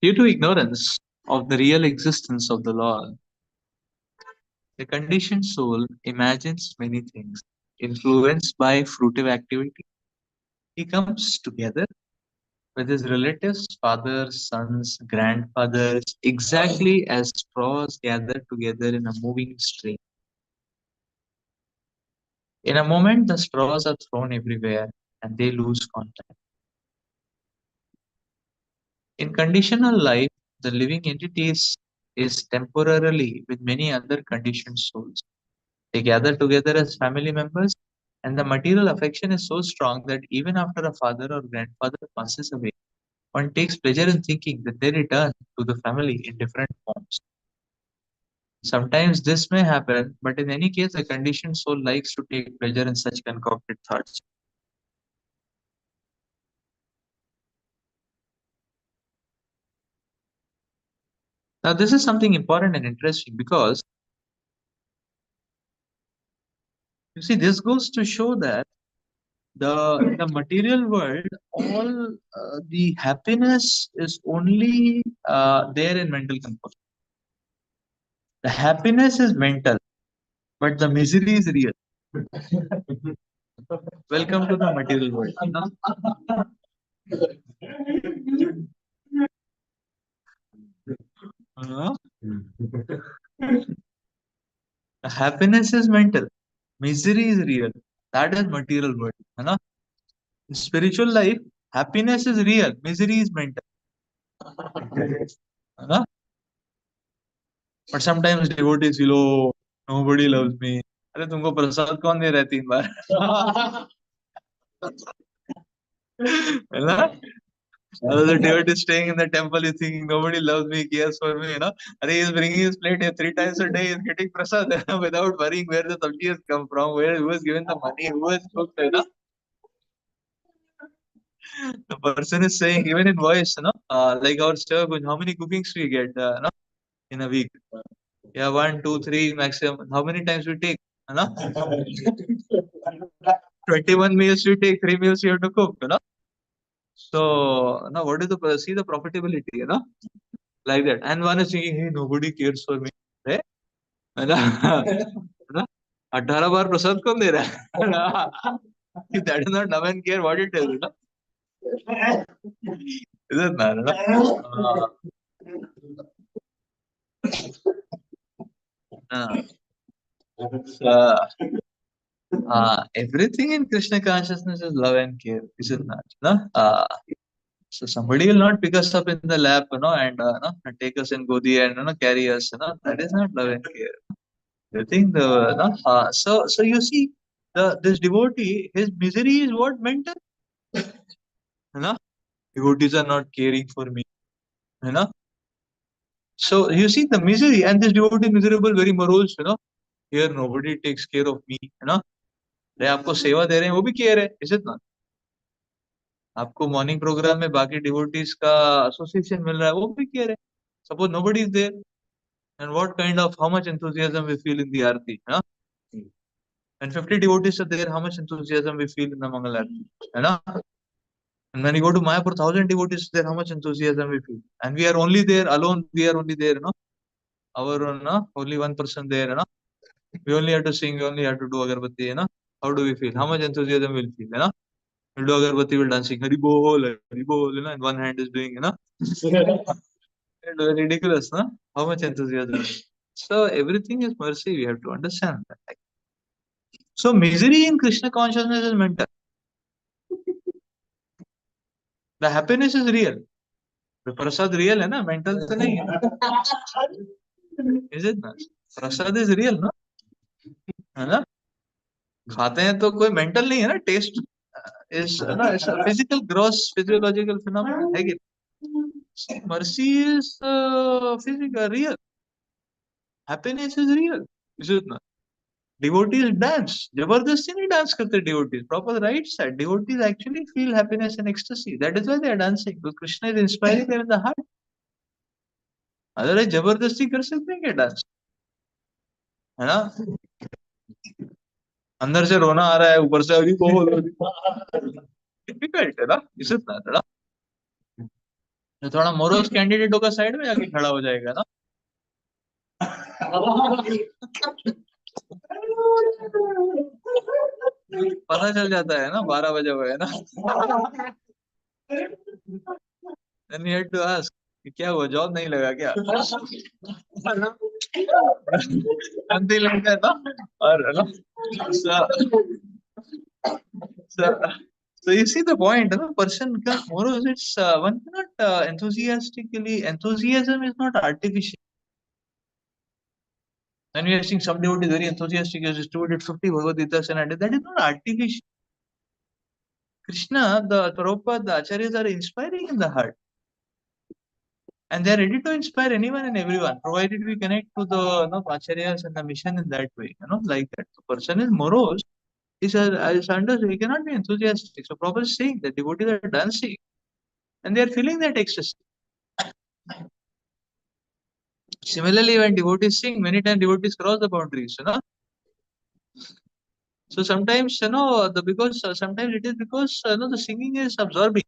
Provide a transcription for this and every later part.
Due to ignorance of the real existence of the Lord, the conditioned soul imagines many things. Influenced by fruitive activity, he comes together with his relatives, fathers, sons, grandfathers, exactly as straws gather together in a moving stream. In a moment, the straws are thrown everywhere and they lose contact. In conditional life, the living entities is temporarily with many other conditioned souls. They gather together as family members, and the material affection is so strong that even after a father or grandfather passes away, one takes pleasure in thinking that they return to the family in different forms. Sometimes this may happen, but in any case, the conditioned soul likes to take pleasure in such concocted thoughts. Now, this is something important and interesting because you see, this goes to show that the material world, all the happiness is only there in mental comfort. The happiness is mental, but the misery is real. Welcome to the material world. Uh, happiness is mental, misery is real. That is material world. In spiritual life, happiness is real, misery is mental. But sometimes devotees feel, oh, nobody loves me. अरे तुमको प्रसाद कौन दे रहा है 3 बार? है ना? The devotee is staying in the temple is thinking nobody loves me, cares for me, And he is bringing his plate here 3 times a day. He is getting prasad without worrying where the sabji has come from, who has given the money, who has cooked. The person is saying even in voice, like our sir, how many cookings we get, in a week? Yeah, 1, 2, 3 maximum. How many times we take? 21 meals we take, 3 meals you have to cook. So now what is see the profitability, like that. And one is thinking, hey, nobody cares for me. Hey? है ना? है ना? 18 बार प्रसाद कौन दे रहा है? That is not love and care, what it is, Is it not? Uh, uh, everything in Krishna consciousness is love and care, is it not? So somebody will not pick us up in the lap, and and take us in Godi and carry us, That is not love and care. I think so you see this devotee, his misery is what mental, Devotees are not caring for me, So you see the misery, and this devotee is miserable, very morose, Here nobody takes care of me, अरे आपको सेवा दे रहे हैं वो भी care है, is it not? आपको morning program में बाकी डिवोटीज का एसोसिएशन मिल रहा है, वो भी केयर है. Suppose nobody is there, and what kind of how much enthusiasm we feel in the aarti, and 50 devotees are there, how much enthusiasm we feel in the Mangal Aarti, and when you go to Mayapur, 1,000 devotees there, how much enthusiasm we feel, and we are only there alone, we are only there, our only one person there, we only have to sing, we only have to do agarbatti, how do we feel, how much enthusiasm we'll feel, we'll do agarbatti, we'll dancing, Hari Bol, and one hand is doing, it's ridiculous, how much enthusiasm. So everything is mercy, we have to understand that. So misery in Krishna consciousness is mental. The happiness is real. The prasad real है ना, mental तो नहीं है. Is it not? Prasad is real, ना, है ना? खाते हैं तो कोई mental नहीं है ना, taste is ना, it's a physical, gross physiological phenomenon है कि mercy is physical, real. Happiness is real. Is it not? Devotees dance. जबरदस्ती नहीं dance करते devotees. Proper right side. Devotees actually feel happiness and ecstasy. That is why they are dancing. Because Krishna is inspiring them in the heart. Otherwise जबरदस्ती कर सकते हैं क्या dance, है ना? अंदर से रोना आ रहा है, ऊपर से अभी डिफिकल्ट है ना, इस इतना है ना. जो थोड़ा मोरोस कैंडिडेट होगा साइड में जाके खड़ा हो जाएगा ना। पता चल जाता है ना 12 बजे हुए है ना। Then you had to ask कि क्या हुआ, जॉब नहीं लगा क्या? Something like that, no? और है ना? So, so you see the point, you know, person का morals, it's one cannot enthusiastically, enthusiasm is not artificial. When we are seeing some devotee is very enthusiastic, he has distributed 50 Bhagavad Gita's and that is not artificial. Krishna, the Prabhupada, the Acharyas are inspiring in the heart. And they are ready to inspire anyone and everyone, provided we connect to the Acharyas and the mission in that way, like that. The person is morose, is as under, he cannot be enthusiastic. So Prabhupada is saying that devotees are dancing and they are feeling that ecstasy. Similarly, when devotees sing, many times devotees cross the boundaries, So sometimes, because sometimes it is because, the singing is absorbing.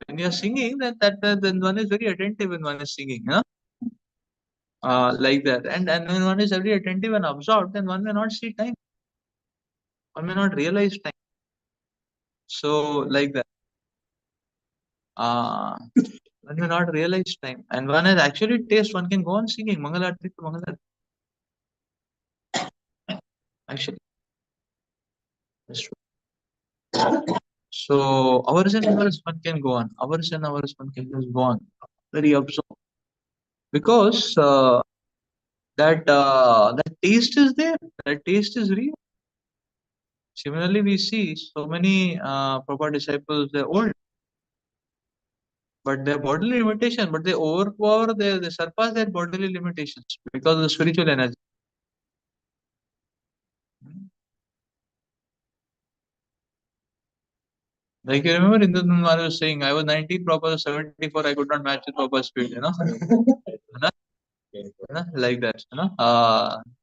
When you are singing, then one is very attentive when one is singing, like that. And when one is very attentive and absorbed, then one may not see time. One may not realize time. So like that. One may not realize time. And one has actually taste, one can go on singing Mangalarti to Mangalarti. Actually, that's true. So hours and hours one can go on. Hours and hours one can just go on. Very absorbed. Because that taste is there. That taste is real. Similarly, we see so many proper disciples, they're old, but their bodily limitation, but they overpower, they surpass their bodily limitations because of the spiritual energy. Like you remember Indra Maharaj was saying, I was 19 proper, 74, I could not match with proper speed, like that,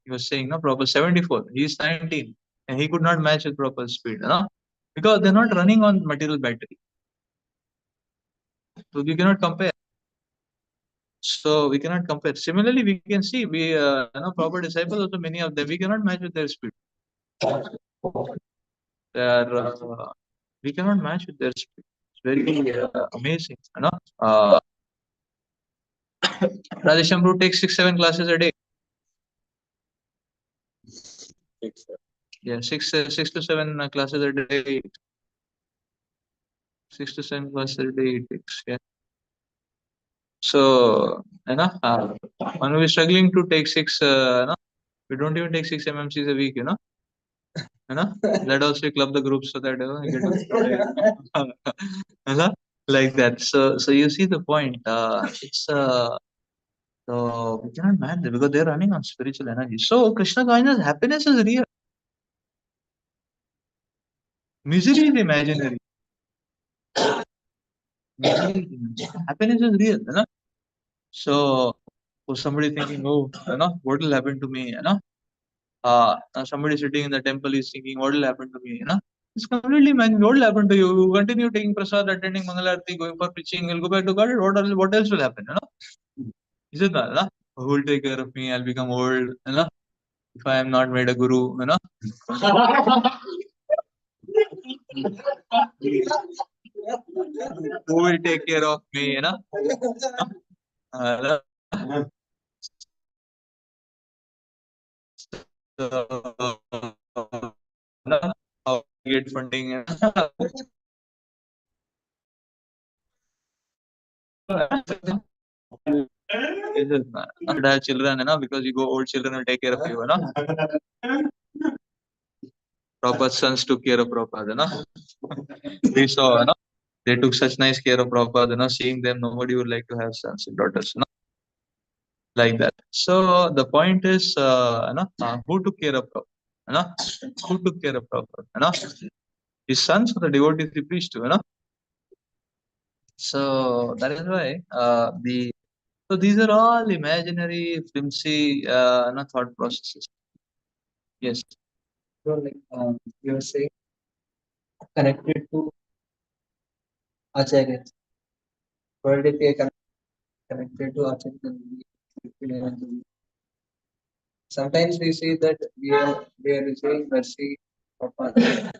he was saying, no, proper 74, he's 19, and he could not match with proper speed, because they're not running on material battery. So you cannot compare. So we cannot compare. Similarly, we can see proper disciples also, many of them we cannot match with their speed. They are we cannot match with their speed. It's very amazing, Radheshambhu takes 6-7 classes a day. Yeah, 6 to 7 classes a day. 6 to 7 classes a day it takes. Yeah. So, when we're struggling to take six, we don't even take 6 MMCs a week, That also club the group so that you like that. So you see the point. It's so we cannot manage them because they're running on spiritual energy. So Krishna consciousness, happiness is real. Misery is imaginary. Happiness is real, So for somebody thinking, oh, what will happen to me, somebody sitting in the temple is thinking, what will happen to me, It's completely man. What will happen to you? You continue taking prasad, attending Mangalarti, going for preaching, you'll go back to God. What else will happen, Is it not, Who will take care of me? I'll become old, if I am not made a guru, Who will take care of me, Uh, so, how get funding, Is it not? Should have children, because you go old, children will take care of you, Prabhupada's sons took care of Prabhupada, We saw, they took such nice care of Prabhupada, seeing them, nobody would like to have sons and daughters, like that. So the point is, who took care of Prabhupada, Who took care of Prabhupada, His sons or the devotees he preached to, So that is why so these are all imaginary, flimsy, thought processes. Yes. So like you are saying connected to Acharya. world if we are connected to Archana. Sometimes we see that we are receiving mercy of others,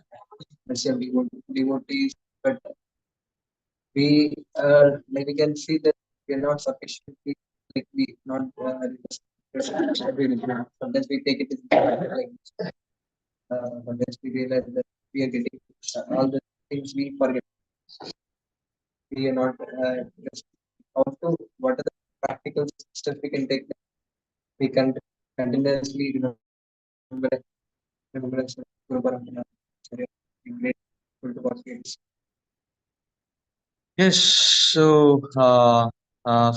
mercy of devotees, but we like we can see that we are not sufficiently like we not every religion. Sometimes we take it as like sometimes we realize that we are getting all the things we forget. We are not just also what are the practical steps we can take. We can continuously remembrance of Guru Parampara. Be grateful to what we Yes, so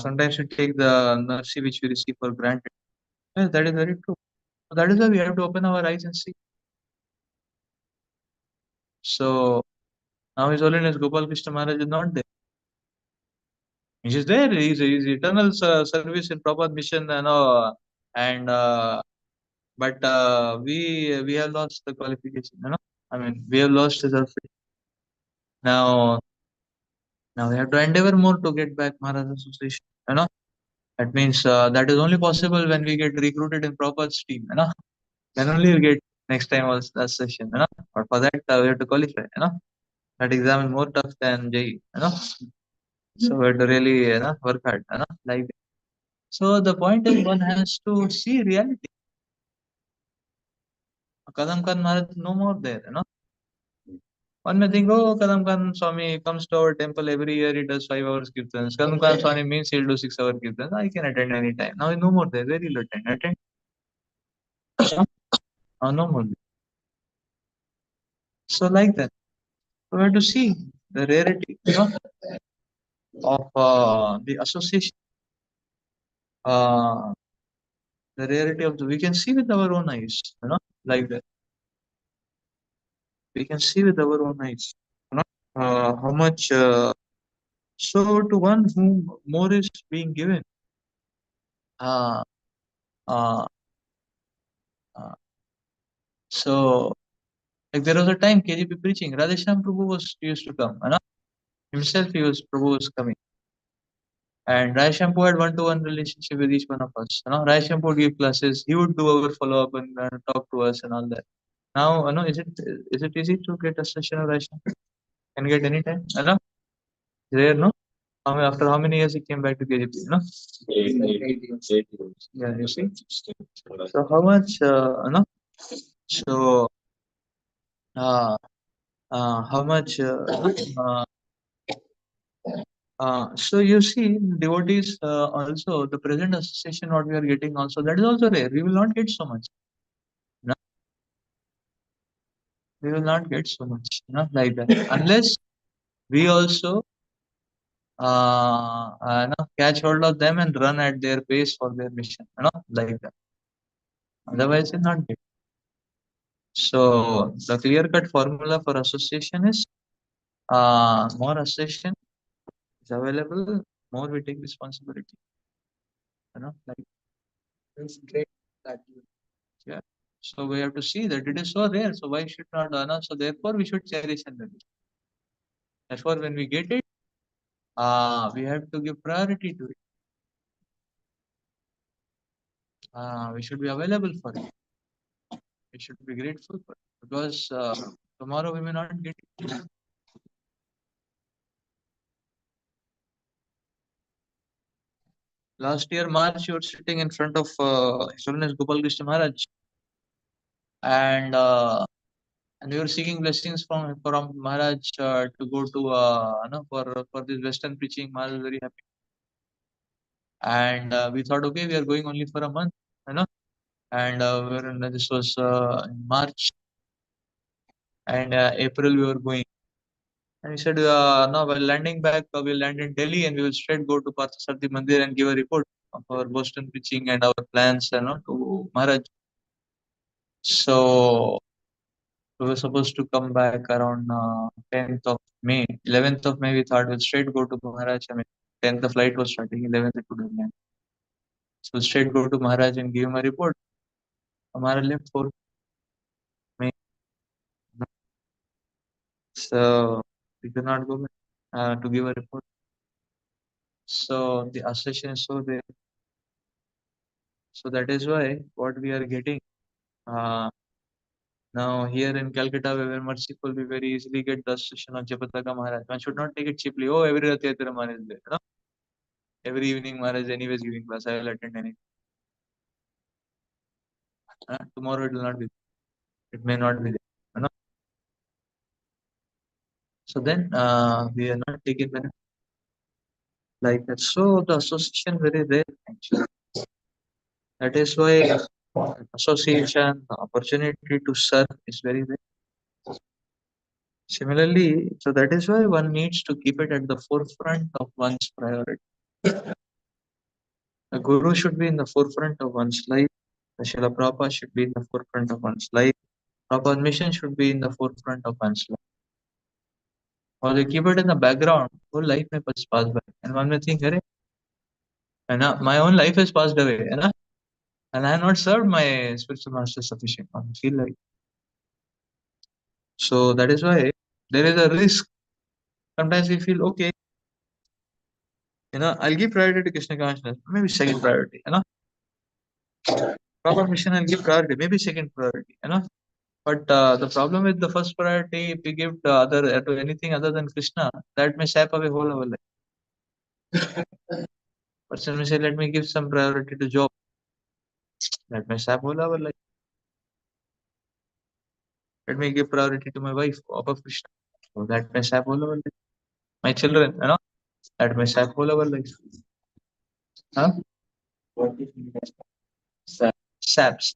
sometimes we take the mercy which we receive for granted. Yes, that is very true. That is why we have to open our eyes and see. So now His Holiness Gopal Krishna Maharaj is not there. He is there. He's eternal service in Prabhupada mission, and but we have lost the qualification. I mean, we have lost his authority. Now we have to endeavor more to get back Maharaj Association. That means that is only possible when we get recruited in Prabhupada's team. Then only we'll get next time was that session. But for that we have to qualify. That exam is more tough than JEE. So we have to really work hard. Like that. So the point is one has to see reality. Kadam Khan Maharaj is no more there. One may think, oh, Kadam Khan Swami comes to our temple every year. He does 5 hours kirtans. Kadam Khan Swami means he'll do 6 hour kirtans. I can attend any time. Now he's no more there. Where he'll attend? No more. So like that. So we have to see the rarity, of the association. Uh, the rarity of we can see with our own eyes, like that. We can see with our own eyes, how much. So to one whom more is being given, uh, uh, uh, so like there was a time KGP preaching, Radheshyam Prabhu was used to come, himself Prabhu was coming, and Radheshyam Prabhu had one-to-one relationship with each one of us. Radheshyam Prabhu would give classes, he would do our follow-up and talk to us and all that. Now, is it easy to get a session of Radheshyam? Can get any time, Rare, no? After how many years he came back to KGP, 8 years. Yeah, you see. So how much, so how much, so you see, devotees also the present association what we are getting also that is also rare. We will not get so much. No? We will not get so much, like that unless we also catch hold of them and run at their pace for their mission, like that. Otherwise, it's not get. So the clear-cut formula for association is more association is available, more we take responsibility. Like It's great that yeah. So we have to see that it is so rare. So why should not so therefore we should cherish and relish. Therefore, when we get it, we have to give priority to it. We should be available for it. We should be grateful for it because tomorrow we may not get it. Last year March, you were sitting in front of His Holiness Gopal Krishna Maharaj, and we were seeking blessings from Maharaj to go to for this Western preaching. Maharaj was very happy, and we thought, okay, we are going only for a month, and this was in March, and April we were going. And he said, no, while landing back, we'll land in Delhi and we will straight go to Parthasarthi Mandir and give a report of our Boston preaching and our plans to Maharaj. So we were supposed to come back around 10th of May. 11th of May, we thought we'll straight go to Maharaj. I mean, 10th the flight was starting, 11th it would have landed. So we'll straight go to Maharaj and give him a report. Maharaj left 4th May. So we could not go back to give a report. So the association is so there. So that is why what we are getting now here in Calcutta, we were merciful, we very easily get the association of Japataka Maharaj. One should not take it cheaply. Oh, every Rath Yatra Maharaj is there. No? Every evening Maharaj anyways giving class. I will attend anything. Tomorrow it will not be. It may not be there. No? So then we are not taking benefit like that. So the association very rare actually. That is why association, the opportunity to serve is very rare. Similarly, so that is why one needs to keep it at the forefront of one's priority. A guru should be in the forefront of one's life. The Srila Prabhupada should be in the forefront of one's life. Prabhupada mission should be in the forefront of one's life. Or you keep it in the background, whole life may pass by. And one may think, Arey, my own life has passed away, and I have not served my spiritual master sufficient. I feel like. So that is why there is a risk. Sometimes we feel, okay, I'll give priority to Krishna consciousness, maybe second priority, Proper mission I'll give priority, maybe second priority. But the problem with the first priority, if we give the other to anything other than Krishna, that may sap away whole our life. Person may say, let me give some priority to job. That may sap whole our life. Let me give priority to my wife, above Krishna. So that may sap whole our life. My children, that may sap whole our life. Huh? Saps.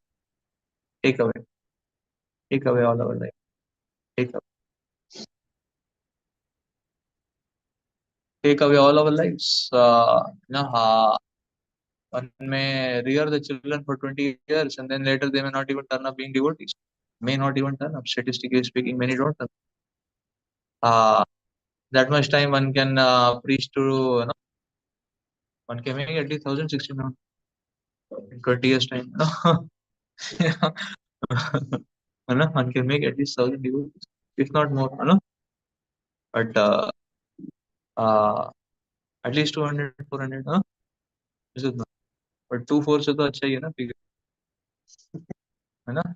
Take away. Take away all our life. Take away. Take away all our lives. One may rear the children for 20 years and then later they may not even turn up being devotees. May not even turn up. Statistically speaking, many don't turn up. That much time one can preach to, one can make at least 1,060 in 20 years time. Yeah. One can make at least 1,000 devotees, if not more. But at least 200, 400. Is it not? But 2-4 से तो अच्छा ही है ना figure,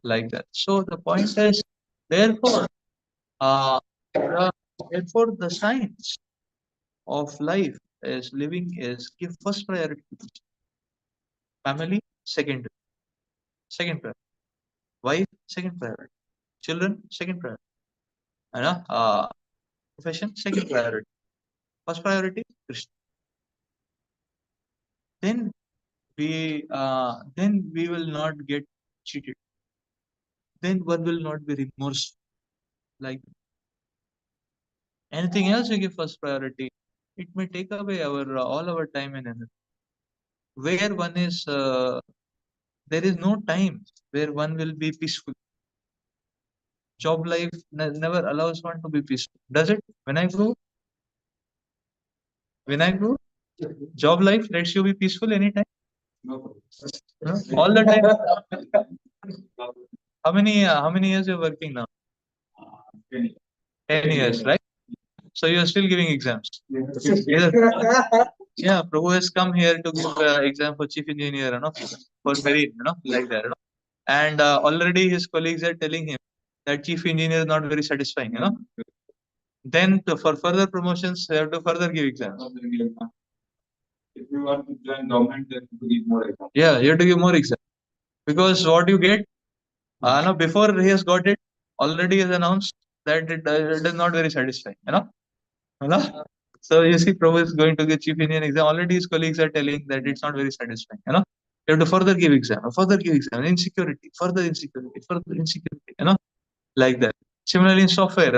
like that. So the point is, therefore, therefore the science of life is living is give first priority to family, second priority, wife, second priority, children, second priority, profession, second priority, first priority, Krishna. Then we will not get cheated. Then one will not be remorseful. Like anything else, you give first priority, it may take away our all our time and energy. Where one is, there is no time where one will be peaceful. Job life never allows one to be peaceful, does it? When I grow, job life lets you be peaceful anytime. No. All the time. How many years you're working now? 10 years, right? So you're still giving exams. Yes. Yeah, Prabhu has come here to give exam for chief engineer, for marine, like that, And already his colleagues are telling him that chief engineer is not very satisfying. Then for further promotions, they have to further give exams. If you want to join government, then to give more exams. Yeah, you have to give more exams. Because what you get, before he has got it, already has announced that it is not very satisfying. So you see, Prabhu is going to get chief engineer exam. Already his colleagues are telling that it's not very satisfying. You have to further give exam, insecurity, further insecurity, like that. Similarly in software,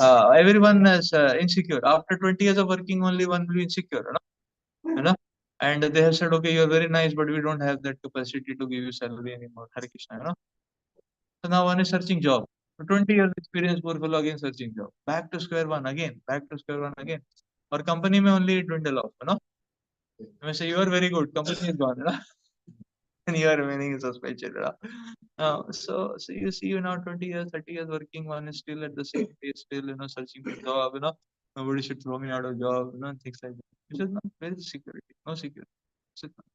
everyone is insecure. After 20 years of working, only one will be insecure, and they have said, okay, you're very nice, but we don't have that capacity to give you salary anymore. Hare Krishna, So now one is searching job. For 20 years experience, poor fellow again searching job. Back to square one again. Or company may only dwindle off. You may say you are very good. Company is gone. And you are remaining suspended. So you see, 20 years, 30 years working, one is still at the same place, still, searching for job. Nobody should throw me out of job. Things like that. Is it not? Where is the security? No security. Is it not?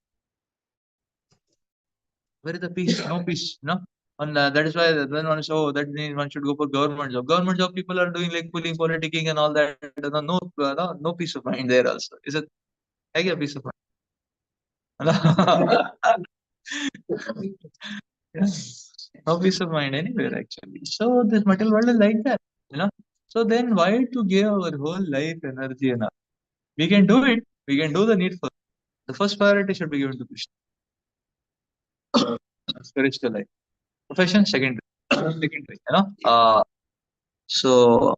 Where is the peace? No peace. No. And that is why then one is, oh, that means one should go for government job. Government job people are doing like pulling, politicking and all that. No peace of mind there also. Is it? I get peace of mind. No peace of mind anywhere actually. So this material world is like that, you know. So then why to give our whole life energy and all? We can do it. We can do the needful. The first priority should be given to Krishna. Spiritual life. Profession secondary. Secondary, you know. So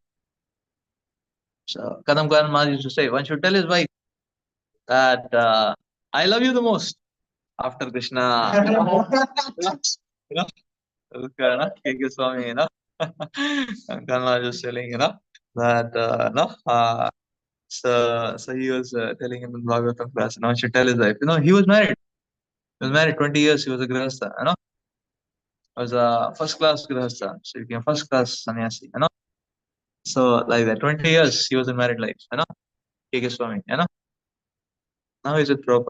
Kadam Khan Maharaj used to say one should tell his wife that I love you the most after Krishna. You know, K.K. Swami, you know. Khan Maharaj was telling, you know, that no, so he was telling him in Bhagwatam class, you know, he should tell his wife, you know, he was married. He was married 20 years. He was a grihastha, you know. He was a first class grihastha. So he became first class sannyasi, you know. So like that, 20 years he was in married life, you know. K.K. Swami, you know. Now he's with Prabhupada.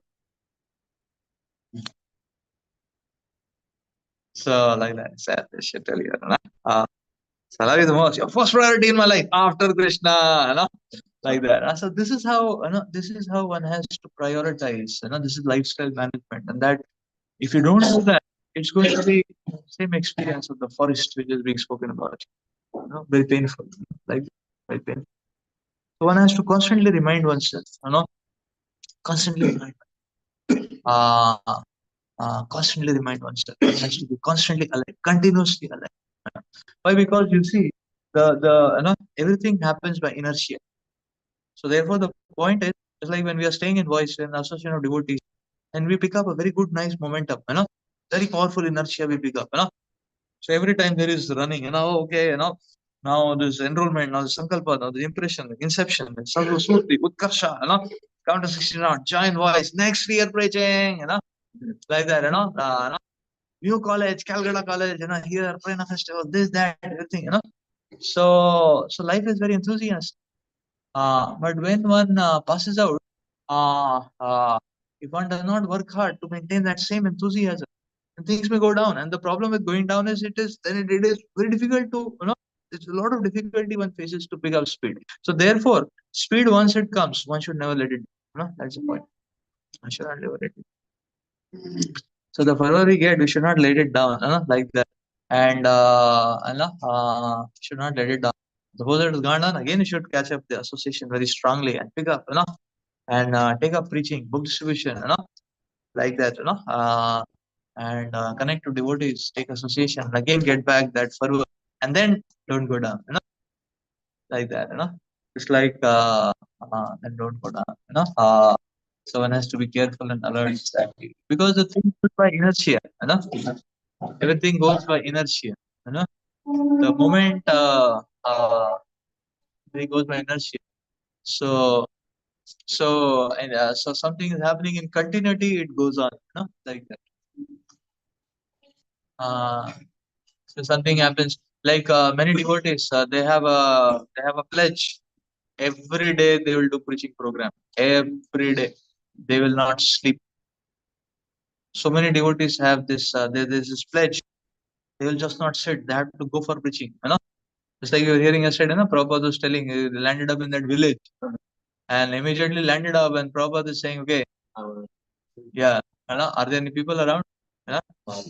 So like that, sad, I should tell you, you know. So love is the most, your first priority in my life after Krishna, you know, like that. So this is how, you know, this is how one has to prioritize, you know, this is lifestyle management. And that if you don't do that, it's going to be same experience of the forest which is being spoken about. You know, very painful, like very painful. So one has to constantly remind oneself, you know, constantly remind, uh, constantly remind oneself. One has to be constantly alive, continuously alive. Why? Because you see, the you know, everything happens by inertia. So therefore, the point is, it's like when we are staying in voice and association of devotees, and we pick up a very good, nice momentum, you know, very powerful inertia we pick up, you know. So every time there is running, you know, okay, you know, now this enrollment, now the sankalpa, now the impression, the inception, the sadhu surti, utkarsha, you know, count to 16 now, join voice, next year preaching, you know, like that, you know, new college, Calcutta college, you know, here, Prana festival, this, that, everything, you know. So life is very enthusiastic. But when one passes out, uh, uh, if one does not work hard to maintain that same enthusiasm, things may go down. And the problem with going down is it is very difficult to, you know, it's a lot of difficulty one faces to pick up speed. So therefore, speed once it comes, one should never let it. You know, that's the point. I should not never let it. So the fervor we get, we should not let it down, you know, like that. And you know, should not let it down. Suppose it has gone down, again you should catch up the association very strongly and pick up, you know, and take up preaching, book distribution, you know, like that, you know, and connect to devotees, take association, and again get back that fervor, and then don't go down, you know, like that, you know, it's like then don't go down, you know. So one has to be careful and alert exactly because the thing goes by inertia, you know, everything goes by inertia, you know. The moment it goes by inertia, so so something is happening in continuity, it goes on, you know, like that. Uh, so something happens like many devotees, they have a pledge. Every day they will do preaching program. Every day they will not sleep. So many devotees have this. There's this pledge. They will just not sit. They have to go for preaching. You know, just like you were hearing yesterday. You know, Prabhupada was telling. They landed up in that village and immediately landed up. And Prabhupada is saying, "Okay, yeah, you know, are there any people around?" You know?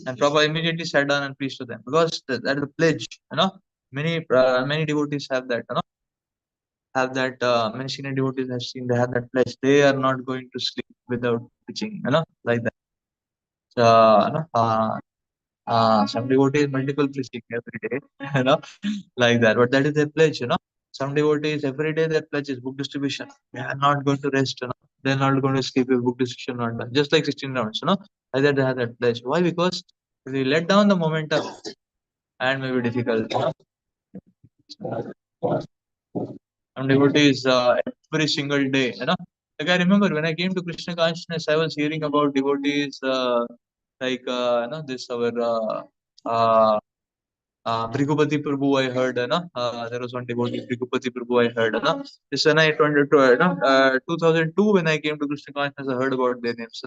And Prabhupada immediately sat down and preached to them because that is a pledge. You know, many devotees have that. You know, have that. Many senior devotees have seen they have that pledge. They are not going to sleep without preaching. You know, like that. So, you know, some devotees multiple preaching every day. You know, like that. But that is their pledge. You know, some devotees every day their pledge is book distribution. They are not going to rest. You know, they're not going to skip if book distribution not done. Just like 16 rounds. You know, like that they have that pledge. Why? Because if we let down the momentum and may be difficult. You know? Some devotees every single day. You know, like I remember when I came to Krishna consciousness, I was hearing about devotees like you know, this our Brigupati Prabhu, I heard, there was one devotee, Brigupati Prabhu, I heard, this when I turned to, 2002 when I came to Krishna consciousness, I heard about their names,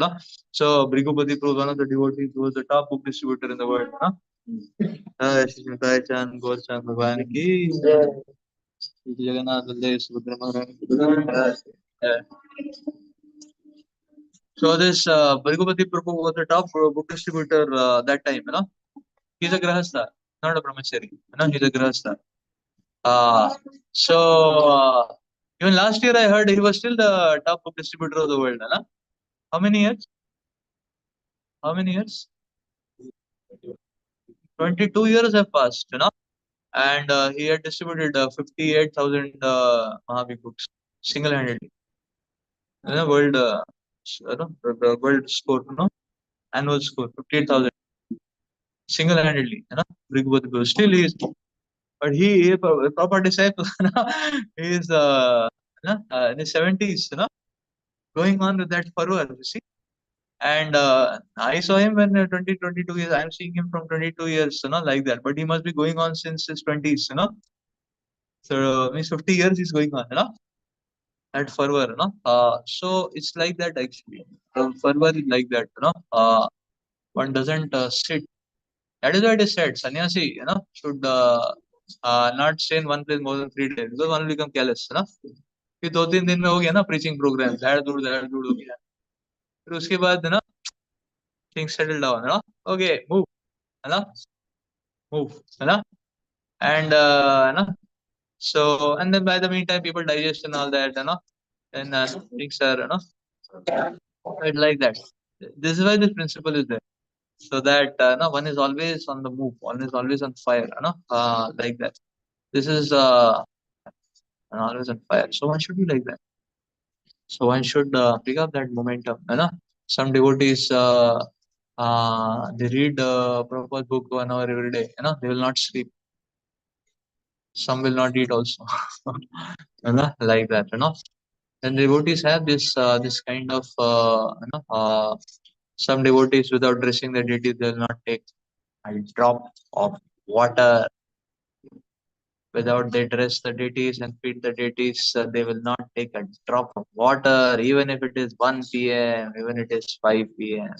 So Brigupati Prabhu, one of the devotees, who was the top book distributor in the world, Shri Chan, Gaur Chan, Bhagwan ki, Shri Jagannath, Baldev, Subhadra Maharani ki. Yeah. So this Brigupati Prabhu was the top book distributor that time, He's a grahastha, not a brahmachari, he's a grahastha. So even last year I heard he was still the top book distributor of the world. How many years? How many years? 22 years have passed, and he had distributed 58,000 Mahavik books single-handedly. World, the world score, annual score 58,000 single-handedly. Brigupati Prabhu. Still he is, but he a proper disciple. He is in his 70s, going on with that fervor, you see. And I saw him when 22 years. I'm seeing him from 22 years, like that. But he must be going on since his 20s, So means 50 years he's going on, that fervor, So it's like that actually. The fervor is like that, one doesn't sit. That is why it is said, sannyasi, should not stay in one place more than 3 days because one will become careless, फिर 2-3 दिन में हो गया ना preaching program, झाड़ दूड़ हो गया, फिर उसके बाद things settle down, okay, move, है ना, move, है ना, and so and then by the meantime people digest and all that, and things are, right, like that. This is why this principle is there, so that one is always on the move, one is always on fire, like that. This is always on fire, so one should be like that. So one should pick up that momentum, Some devotees they read proper book 1 hour every day, they will not sleep. Some will not eat also, like that, Then devotees have this kind of some devotees without dressing the deity, they will not take a drop of water. Without they dress the deities and feed the deities, they will not take a drop of water, even if it is 1 p.m., even it is 5 p.m.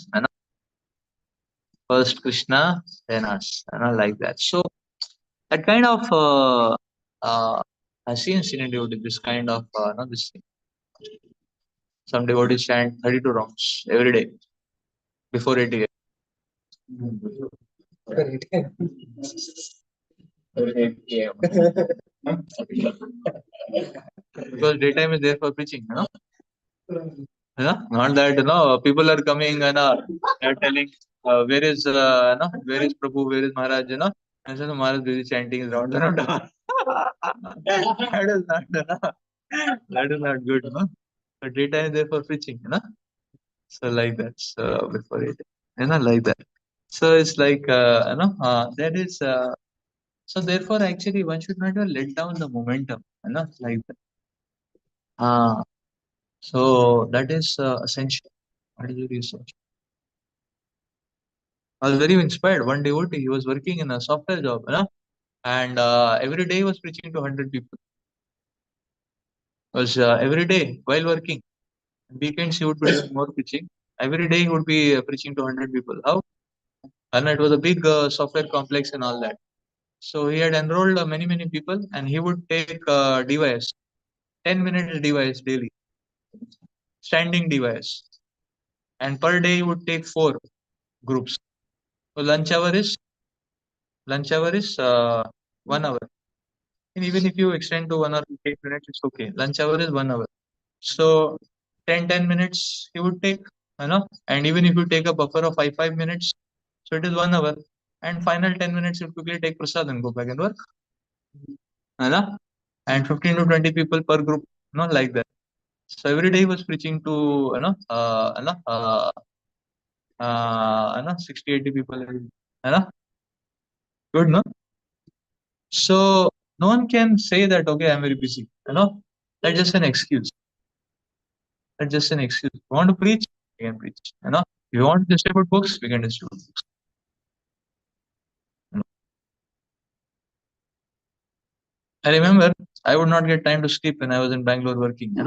First Krishna, then us, like that. So that kind of I've seen Indian devotees, this kind of this thing. Some devotees chant 32 rounds every day before 8 a.m. Because daytime is there for preaching, Not that people are coming and they're telling where is where is Prabhu, where is Maharaj, and so Maharaj busy chanting is round around. That is not that is not good, But daytime is there for preaching, So like that. So before it, like that. So it's like that is so therefore actually one should not let down the momentum, like that. So that is essential. What is your research? I was very inspired. One devotee, he was working in a software job, and every day he was preaching to 100 people. Was every day while working. Weekends he would be doing more preaching. Every day he would be preaching to 100 people. How? And it was a big software complex and all that. So he had enrolled many people, and he would take device, 10 minutes device daily, standing device, and per day he would take 4 groups. So lunch hour is 1 hour. And even if you extend to 1 hour, 8 minutes, it's okay. Lunch hour is 1 hour. So 10 minutes he would take, and even if you take a buffer of 5 minutes, so it is 1 hour. And final 10 minutes you quickly take prasad and go back and work. And 15 to 20 people per group, like that. So every day he was preaching to 60, 80 people. Good, no? So no one can say that, okay, I'm very busy. That's just an excuse. That's just an excuse. If you want to preach, we can preach. If you want to distribute books, we can distribute books. I remember I would not get time to sleep when I was in Bangalore working. It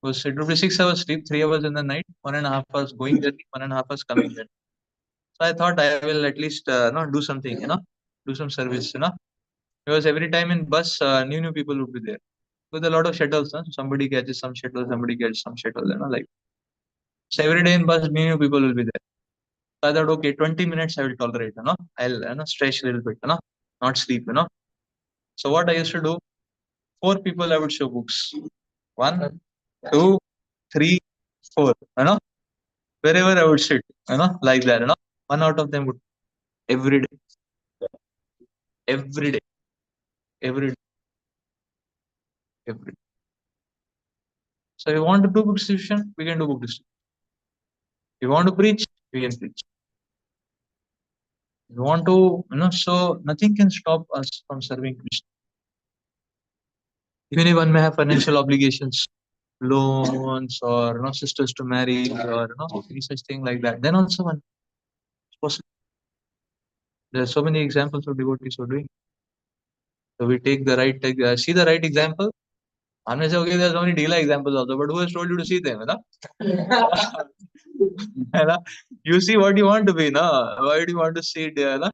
would be 6 hours sleep, 3 hours in the night, 1.5 hours going journey, 1.5 hours coming journey. So I thought I will at least do something, do some service, because every time in bus, new people would be there. With a lot of shuttles, so somebody catches some shuttle, somebody gets some shuttle, like so every day in bus, new people will be there. So I thought, okay, 20 minutes I will tolerate, I'll stretch a little bit, not sleep, So what I used to do, four people I would show books. One, two, three, four, wherever I would sit, like that, one out of them would every day, every day, every day, every day. So if you want to do book distribution, we can do book distribution. If you want to preach, we can preach. If you want to, so nothing can stop us from serving Krishna. Even if one may have financial obligations, loans, or sisters to marry, or any such thing like that, then also one is possible. There are so many examples of devotees who are doing. So we take the right, see the right example. I'm not saying okay, there's only Dila examples also, but who has told you to see them? You see what you want to be, no? Why do you want to see it, the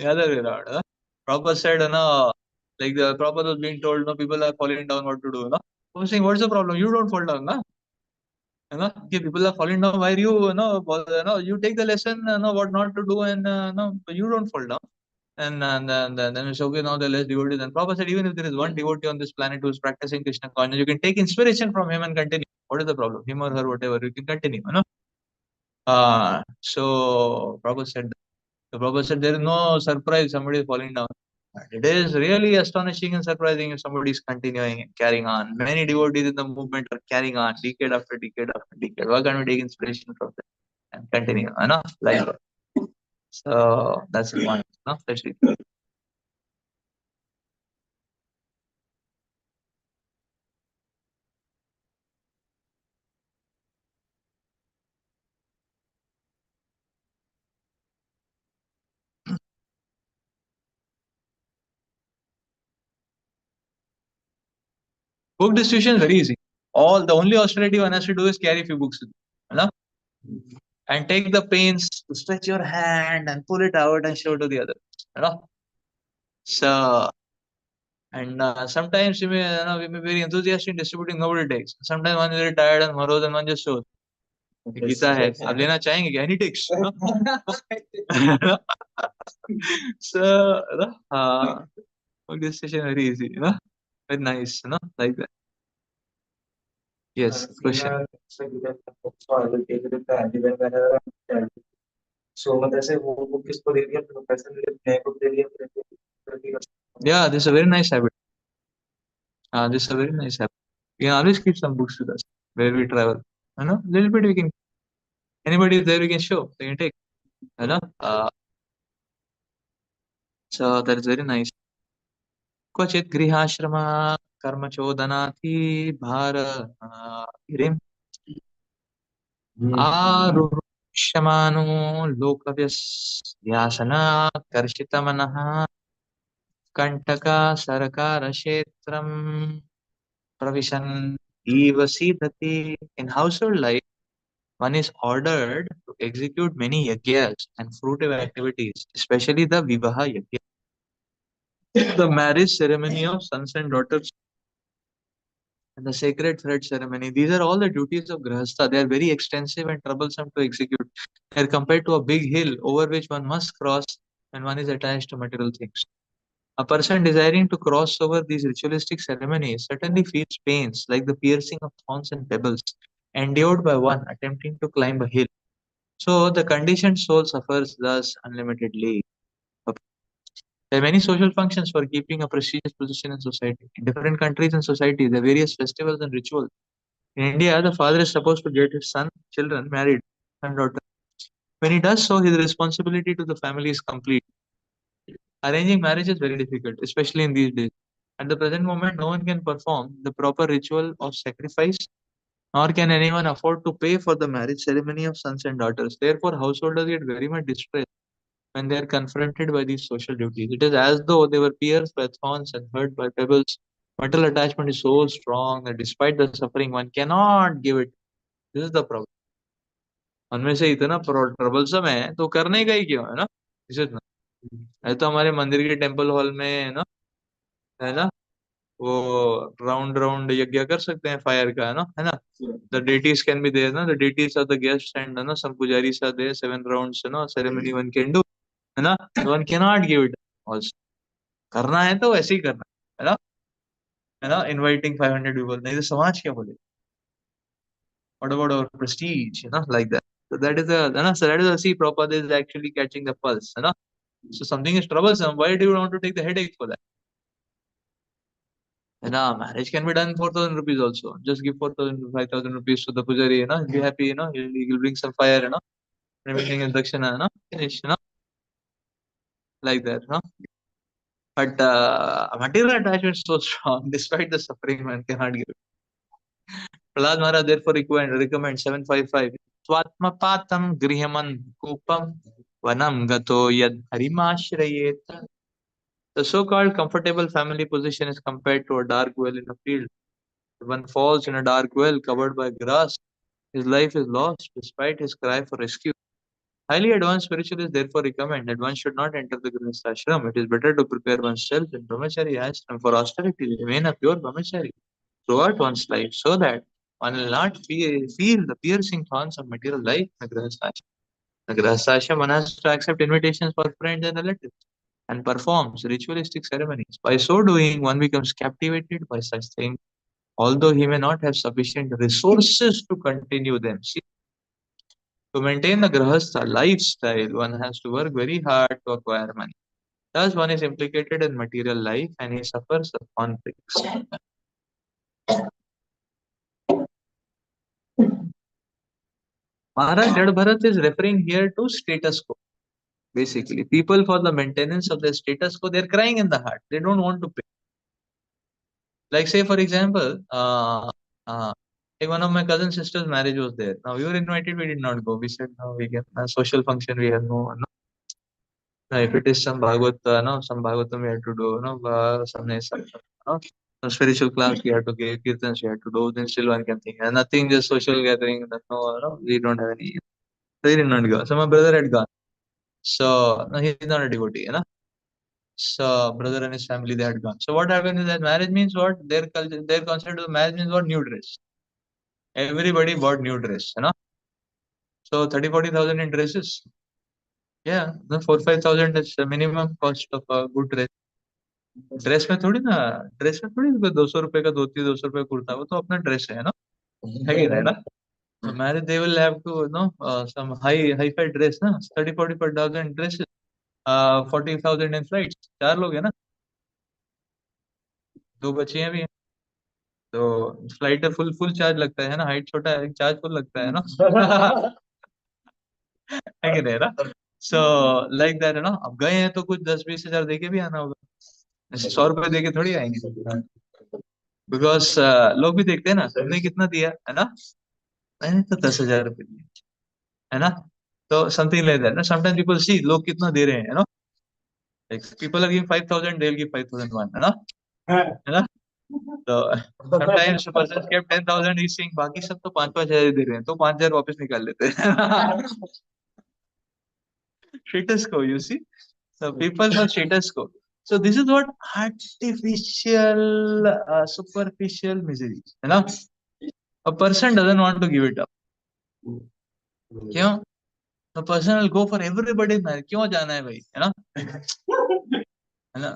other way around? Prabhupada said, like the Prabhupada was being told, people are falling down, what to do? I was saying, what's the problem? You don't fall down, no? Okay, people are falling down. Why you take the lesson, what not to do, and you don't fall down. And then it's okay, now the less devotees. And Prabhupada said, even if there is one devotee on this planet who is practicing Krishna consciousness, you can take inspiration from him and continue. What is the problem? Him or her, whatever, you can continue. So Prabhupada said, there is no surprise, somebody is falling down. It is really astonishing and surprising if somebody is continuing and carrying on. Many devotees in the movement are carrying on decade after decade after decade. Why can't we take inspiration from them and continue? Like that. So that's the point. Let's read. Book distribution is very easy. All the only austerity one has to do is carry a few books with you, and take the pains to stretch your hand and pull it out and show to the other. So and sometimes we may be very enthusiastic in distributing, nobody takes. Sometimes one is very tired and morose and one just shows. Gita है आप लेना चाहेंगे क्या? Any takes. So book distribution very easy, very nice, like that. Yes, question. Yeah, this is a very nice habit. This is a very nice habit. We can always keep some books with us where we travel. Little bit we can. Anybody is there, we can show. They can take. So that is very nice. क्वचित् गृहाश्रम कर्मचोदनाति भार गिरिम् आरुह्यमानो लोकव्यसना कर्षितमनः कंटका सरकार क्षेत्रम provision eva सीदति. In household life, one is ordered to execute many yagyas and fruitive activities, especially the vivaha yagya, the marriage ceremony of sons and daughters, and the sacred thread ceremony. These are all the duties of grahastha. They are very extensive and troublesome to execute. They are compared to a big hill over which one must cross when one is attached to material things. A person desiring to cross over these ritualistic ceremonies certainly feels pains like the piercing of thorns and pebbles endured by one attempting to climb a hill. So the conditioned soul suffers thus unlimitedly. There are many social functions for keeping a prestigious position in society. In different countries and societies, there are various festivals and rituals. In India, the father is supposed to get his children married, and daughter. When he does so, his responsibility to the family is complete. Arranging marriage is very difficult, especially in these days. At the present moment, no one can perform the proper ritual of sacrifice, nor can anyone afford to pay for the marriage ceremony of sons and daughters. Therefore, householders get very much distressed when they are confronted by these social duties. It is as though they were pierced by thorns and hurt by pebbles. Material attachment is so strong that despite the suffering, one cannot give it. This is the problem. उनमें से इतना troublesome है तो करने का ही क्यों है ना, इसे ना है तो हमारे मंदिर के टेम्पल हॉल में है ना वो राउंड राउंड यज्ञ कर सकते हैं फायर का, है ना the deities can be there ना, the deities are the guest and ना सम पुजारीज आर देयर, 7 राउंड्स है ना सेरेमनी वन कैन डू, है ना, one can not give it also. करना है तो वैसे ही करना है ना इनवाइटिंग 500 पीपल, नहीं तो समाज क्या बोले, what about our prestige, like that. So that is so that is a see Prabhupada is actually catching the pulse, so something is troublesome, why do you want to take the headache for that? Marriage can be done 4,000 rupees also. Just give 4,000, 5,000 rupees to the pujari, be happy, he'll bring some fire, everything is dakshina, finish, like that, But material attachment is so strong, despite the suffering, man cannot give it. Prahlad Maharaj therefore recommend 755. Swatmapatam grihaman kupam vanam gato yad harimashrayet. The so-called comfortable family position is compared to a dark well in a field. If one falls in a dark well covered by grass, his life is lost despite his cry for rescue. Highly advanced spiritualists therefore recommend that one should not enter the Grihastha ashram. It is better to prepare oneself in brahmachari ashram for austerity, remain a pure brahmachari throughout one's life, so that one will not feel the piercing thorns of material life in the Grihastha ashram. The Grihastha ashram, one has to accept invitations for friends and relatives and performs ritualistic ceremonies. By so doing, one becomes captivated by such things, although he may not have sufficient resources to continue them. See, to maintain the Grahastha lifestyle, one has to work very hard to acquire money. Thus, one is implicated in material life and he suffers the conflicts. Maharaj Jad Bharat is referring here to status quo. Basically, people for the maintenance of their status quo, they're crying in the heart. They don't want to pay. Like, say, for example, like one of my cousin sister's marriage was there. Now, we were invited, we did not go. We said, no, we can. A social function, we have no. No, if it is some some Bhagwatam we had to do, some spiritual class we had to give, kirtans we had to do, then still one can think. And nothing, just social gathering, we don't have any. So he did not go. So my brother had gone. So no, he's not a devotee, So brother and his family they had gone. So what happened is that marriage means what? Their culture, their concept of marriage means what? New dress. Everybody bought new dress. So 30,000-40,000 in dresses. Yeah, no, 4,000-5,000 is the minimum cost of a good dress. Dress में थोड़ी 200 रुपए का धोती, 200 रुपए कुर्ता, वो तो अपना dress है कि नहीं ना. Marriage they will have to some hi fi dress 30-40,000 dress, 40,000 in flight, 4 लोग है ना, 2 बच्चियां भी हैं, तो फ्लाइट का फुल फुल चार्ज लगता है ना, हाइट छोटा है चार्ज फुल लगता है ना. है कि नहीं ना. सो लाइक दैट अब गए हैं तो कुछ 10-20 हजार दे के भी आना होगा, ऐसे 100 रुपए दे के थोड़ी आएंगे. बिकॉज लोग भी देखते हैं ना तुमने कितना दिया, है ना, मैंने तो 10,000 रुपए दिए, है ना. तो something like that sometimes people see लोग कितना दे रहे हैं, like people are giving 5,000, they will give 5,001, है ना. तो sometimes person keep 10,000 is saying बाकी सब तो 5,000-5,000 दे रहे हैं, तो 5,000 वापस निकाल लेते हैं. स्टेटस को you see, so people have status quo. So this is what artificial, superficial misery, a person doesn't want to give it up. क्यों? A person will go for everybody's marriage. क्यों जाना है भाई, है ना.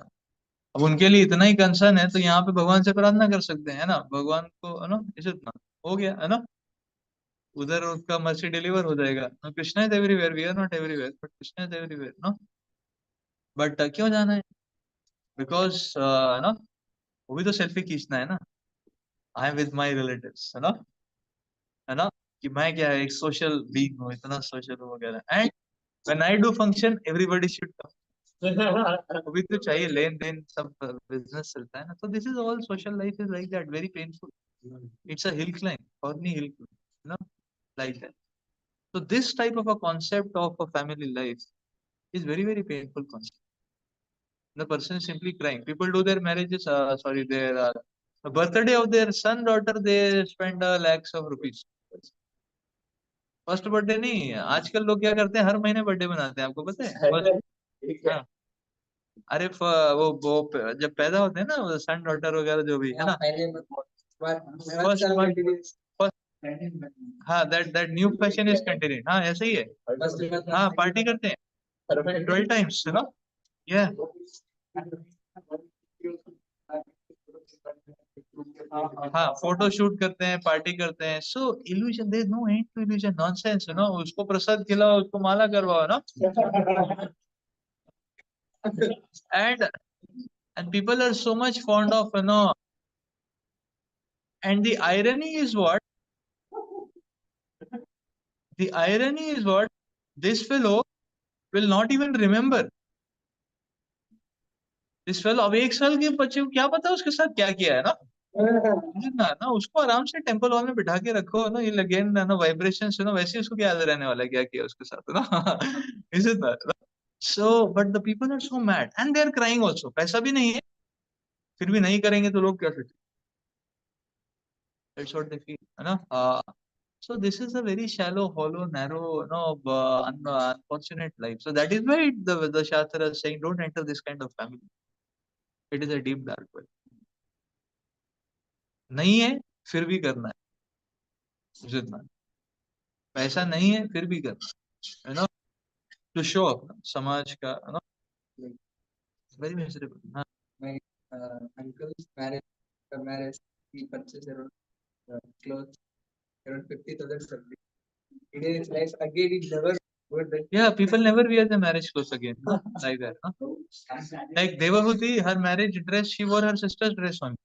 अब उनके लिए इतना ही कंसर्न है तो यहाँ पे भगवान से प्रार्थना कर सकते हैं, ना, भगवान को, इसे इतना हो गया, है ना, उधर उसका मर्सी डिलीवर हो जाएगा. Krishna is everywhere, we are not everywhere, but Krishna is everywhere, but क्यों जाना है? बिकॉज वो भी तो सेल्फी खींचना है ना. I am with my relatives, है ना कि मैं क्या एक सोशल बीइंग हूँ, इतना सोशल हूँ वगैरह. And when I do function everybody should come. वो भी तो चाहिए, लेन देन सब बिजनेस चलता है ना. तो this is all social life is like that, very painful. It's a hill climb, thorny hill climb, like that. So this type of a concept of a family life It's very, very painful concept. The person is simply crying. People do their marriages, their birthday of their son, daughter, they spend lakhs of rupees. First birthday नहीं, आजकल लोग क्या करते हैं, हर महीने birthday बनाते हैं, आपको पता है? हाँ, अरे जब पैदा होते हैं ना सन डॉटर वगैरह जो भी है ना, फर्स्ट हाँ, that new fashion is continued, हाँ ऐसे ही है, हाँ पार्टी करते हैं 12 टाइम्स है ना, या हाँ फोटो शूट करते हैं, पार्टी करते हैं, so illusion, there is no end to illusion, nonsense, you know, उसको प्रसाद खिलाओ, उसको माला करवाओ ना, and and people are so much fond of, you know, and the irony is what this fellow will not even remember. इस fellow, अब एक साल के बच्चे को क्या पता उसके साथ क्या किया है ना, ना उसको आराम से टेंपल हॉल में बिठा के रखो ना, ये अगेन ना वाइब्रेशन ना, वैसे उसको क्या याद रहने वाला है क्या किया उसके साथ ना, is it not? So but the people are so mad and they are crying also, पैसा भी नहीं है फिर भी नहीं करेंगे तो लोग क्या सोचेंगे, दैट्स व्हाट दे फील है ना. So this is a very shallow, hollow, narrow, you know, unfortunate life. So that is why the Shastra is saying, don't enter this kind of family. It is a deep dark well. नहीं है फिर भी करना है, जितना पैसा नहीं है फिर भी करना है ना, टू शो अप समाज का, है ना, वेरी मिजरेबल. हाँ, My uncle's marriage, he purchased around clothes around 50,000 something. In his life, again, he never wore that. yeah, people never wear the marriage clothes again, no? Like that, no? Like Devahuti, her marriage dress, she wore her sister's dress only,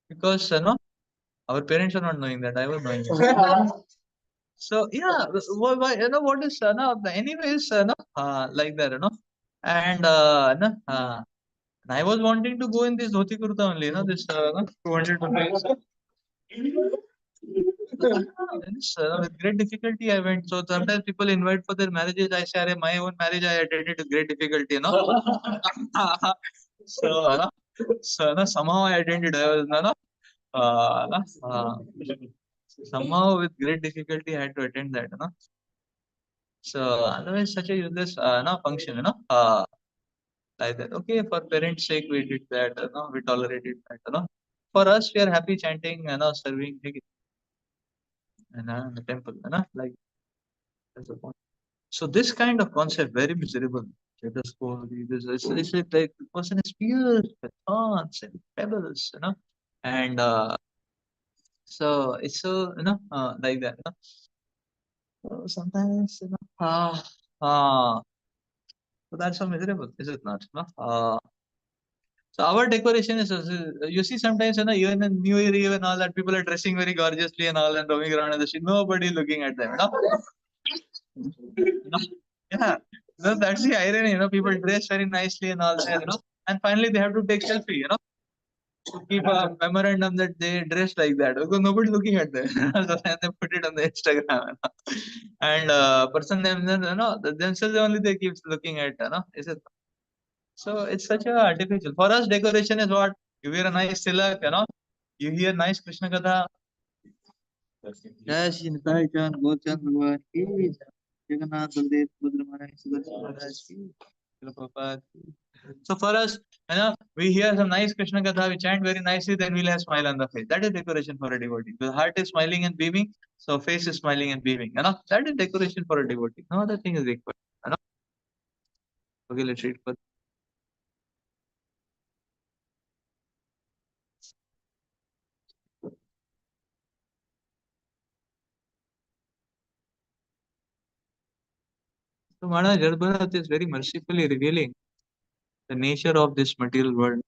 because no, our parents are not knowing that, I was knowing it. So yeah, you know what is no, anyways, no, like that, you know, and no, and I was wanting to go in this dhoti kurta only, you know, this no, 200 rupees. Yes, with great difficulty I went. So sometimes people invite for their marriages. I say, "Arey, my own marriage I attended with great difficulty, you know." So, no, somehow I attended. I was, no, no, somehow with great difficulty I had to attend that, you know. So otherwise, such a useless, no function, you know. Like that. Okay, for parents' sake, we did that. No, we tolerated that. No, for us, we are happy chanting, you know, serving in the temple. You know, like that's the point. So this kind of concept very miserable. Status quo. It's like the person is pierced with thorns and pebbles. You know, and so it's so, you know, like that. You know? So sometimes, you know, so that's so miserable, is it not? No? So our decoration is, you see sometimes, you know, even in New Year Eve and all that, people are dressing very gorgeously and all and roaming around in the street. Nobody looking at them. No? No? Yeah. No, that's the irony, you know, people dress very nicely and all that, you know. And finally they have to take selfie, you know, to keep a memorandum that they dressed like that. Because nobody looking at them. So then they put it on the Instagram. You know? And person you know, themselves only they keep looking at, you know, is it? So it's such a artificial. For us, decoration is what? You wear a nice tilak, you know, you hear nice Krishna Katha. Jai Shri Nitai Chan, Gautam Bhagwan ki jai. Jagannath Baldev Subhadra Maharaj Sudarshan Maharaj ki jai. Prabhupada ki. So for us, you know, we hear some nice Krishna Katha, we chant very nicely, then we'll have smile on the face. That is decoration for a devotee. The heart is smiling and beaming, so face is smiling and beaming. You know, that is decoration for a devotee. No other thing is required. You know? Okay, let's read further. So Maharaj Garbharat is very mercifully revealing the nature of this material world.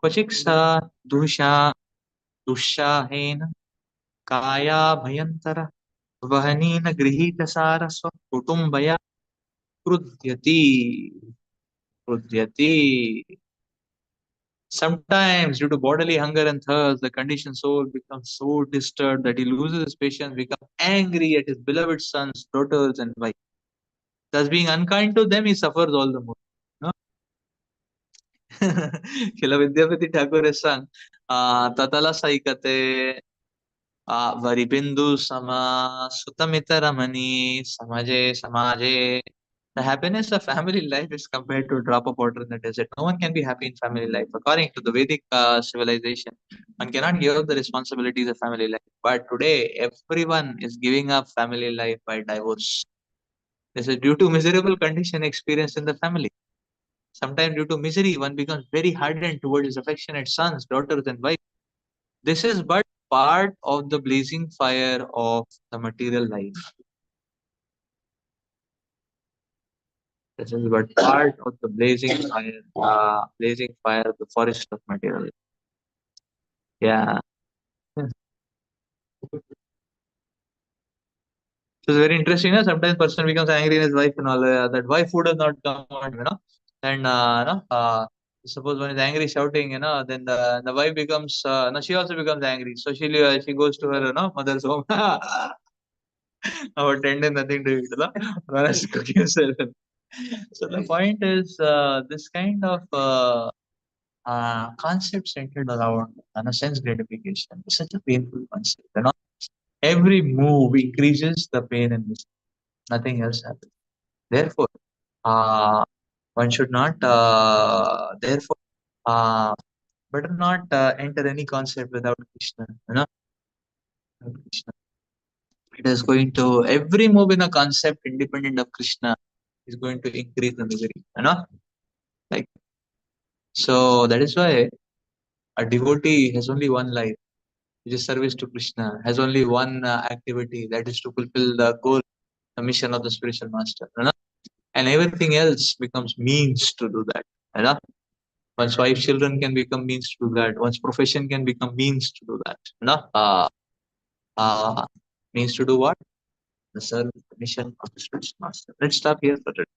Kvachiksa dusha dushahen kaya bhayantara vahanina grihita sarasva kutumbaya krudyati krudyati. Sometimes, due to bodily hunger and thirst, the conditioned soul becomes so disturbed that he loses his patience, becomes angry at his beloved sons, daughters, and wife. Thus, being unkind to them, he suffers all the more. No? Kila Vidyapati Thakur has sung, Tatala Saikate, Varibindu Sama, Sutamita Ramani, Samaje, Samaje. The happiness of family life is compared to a drop of water in the desert. No one can be happy in family life. According to the Vedic civilization, one cannot give up the responsibilities of family life. But today, everyone is giving up family life by divorce. This is due to miserable condition experienced in the family. Sometimes, due to misery, one becomes very hardened towards his affectionate sons, daughters, and wife. This is but part of the blazing fire of the material life. This is but part of the blazing fire of the forest of material life. Yeah. So it's very interesting. Sometimes person becomes angry in his wife and all that. Wife would have not come out, And suppose one is angry, shouting, then the wife becomes, no, she also becomes angry. So she goes to her, mother's home. Our tendon nothing to eat, Run as cook yourself. So the point is, this kind of concept centered around sense gratification is such a painful concept. Every move increases the pain and misery. Nothing else happens. Therefore, uh, one should not. Therefore, uh, better not enter any concept without Krishna. Without Krishna. It is going to every move in a concept independent of Krishna is going to increase the misery. Like so. That is why a devotee has only one life, which is service to Krishna. Has only one activity, that is to fulfill the goal, the mission of the spiritual master. And everything else becomes means to do that. One's wife, children can become means to do that. One's profession can become means to do that. Uh, Means to do what? The service, the mission of the spiritual master. Let's stop here for today.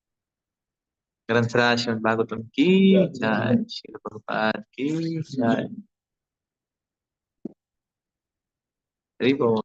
Granth Raj Srimad Bhagwatam ki jai, Srila Prabhupada ki jai. Hari Bol.